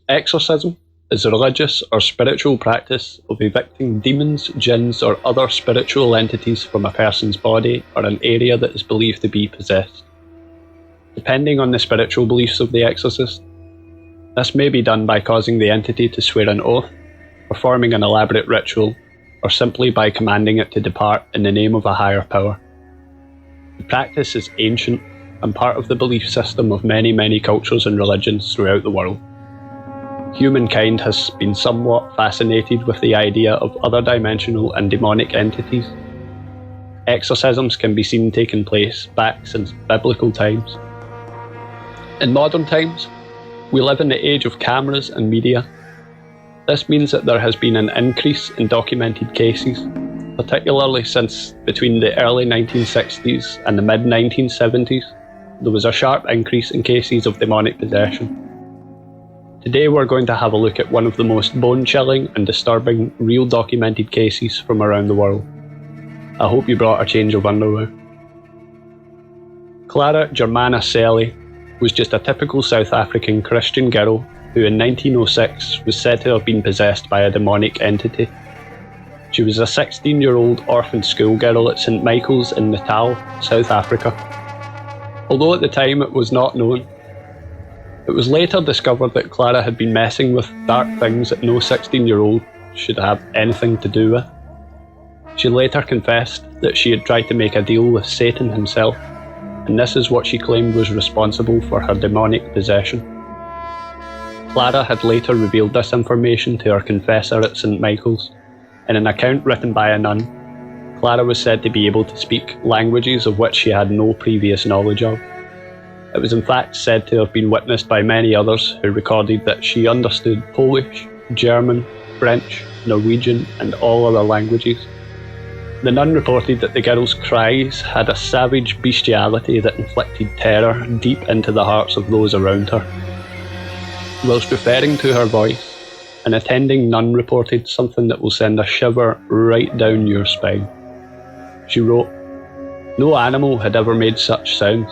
Exorcism is a religious or spiritual practice of evicting demons, jinns, or other spiritual entities from a person's body or an area that is believed to be possessed. Depending on the spiritual beliefs of the exorcist, this may be done by causing the entity to swear an oath, performing an elaborate ritual, or simply by commanding it to depart in the name of a higher power. The practice is ancient and part of the belief system of many cultures and religions throughout the world. Humankind has been somewhat fascinated with the idea of other dimensional and demonic entities. Exorcisms can be seen taking place back since biblical times. In modern times, we live in the age of cameras and media. This means that there has been an increase in documented cases, particularly since between the early 1960s and the mid-1970s, there was a sharp increase in cases of demonic possession. Today we're going to have a look at one of the most bone-chilling and disturbing real documented cases from around the world. I hope you brought a change of underwear. Clara Germana Cele was just a typical South African Christian girl who in 1906 was said to have been possessed by a demonic entity. She was a 16-year-old orphan schoolgirl at St Michael's in Natal, South Africa. Although at the time it was not known, it was later discovered that Clara had been messing with dark things that no 16-year-old should have anything to do with. She later confessed that she had tried to make a deal with Satan himself, and this is what she claimed was responsible for her demonic possession. Clara had later revealed this information to her confessor at St Michael's. In an account written by a nun, Clara was said to be able to speak languages of which she had no previous knowledge of. It was in fact said to have been witnessed by many others who recorded that she understood Polish, German, French, Norwegian, and all other languages. The nun reported that the girl's cries had a savage bestiality that inflicted terror deep into the hearts of those around her. Whilst referring to her voice, an attending nun reported something that will send a shiver right down your spine. She wrote, "No animal had ever made such sounds.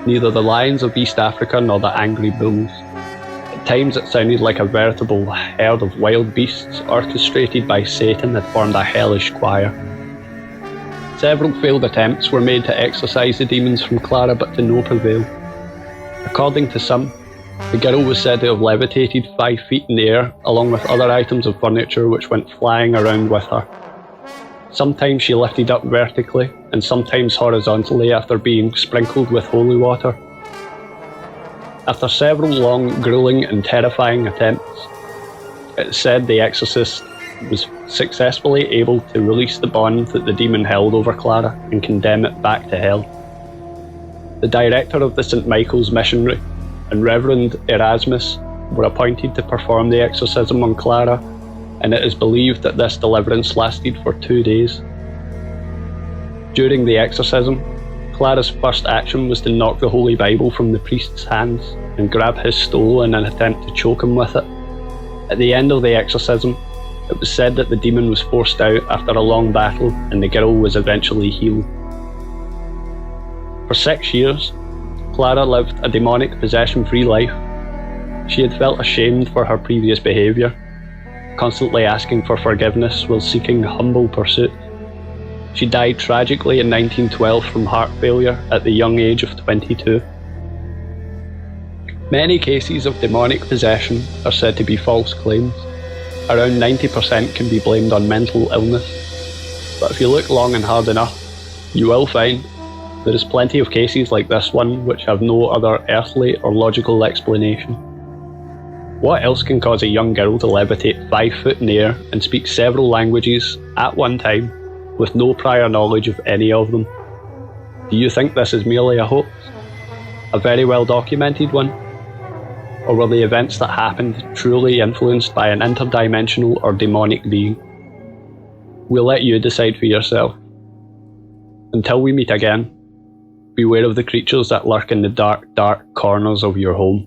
Neither the lions of East Africa nor the angry bulls. At times it sounded like a veritable herd of wild beasts orchestrated by Satan had formed a hellish choir." Several failed attempts were made to exorcise the demons from Clara, but to no avail. According to some, the girl was said to have levitated 5 feet in the air, along with other items of furniture which went flying around with her. Sometimes she lifted up vertically, and sometimes horizontally after being sprinkled with holy water. After several long, grueling and terrifying attempts, it's said the exorcist was successfully able to release the bond that the demon held over Clara and condemn it back to hell. The director of the St Michael's Missionary and Reverend Erasmus were appointed to perform the exorcism on Clara, and it is believed that this deliverance lasted for 2 days. During the exorcism, Clara's first action was to knock the Holy Bible from the priest's hands and grab his stole in an attempt to choke him with it. At the end of the exorcism, it was said that the demon was forced out after a long battle and the girl was eventually healed. For 6 years, Clara lived a demonic possession-free life. She had felt ashamed for her previous behaviour, constantly asking for forgiveness while seeking humble pursuit. She died tragically in 1912 from heart failure at the young age of 22. Many cases of demonic possession are said to be false claims. Around 90% can be blamed on mental illness. But if you look long and hard enough, you will find there is plenty of cases like this one which have no other earthly or logical explanation. What else can cause a young girl to levitate 5 foot in the air and speak several languages at one time with no prior knowledge of any of them? Do you think this is merely a hoax? A very well documented one? Or were the events that happened truly influenced by an interdimensional or demonic being? We'll let you decide for yourself. Until we meet again, beware of the creatures that lurk in the dark corners of your home.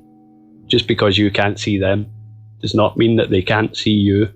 Just because you can't see them does not mean that they can't see you.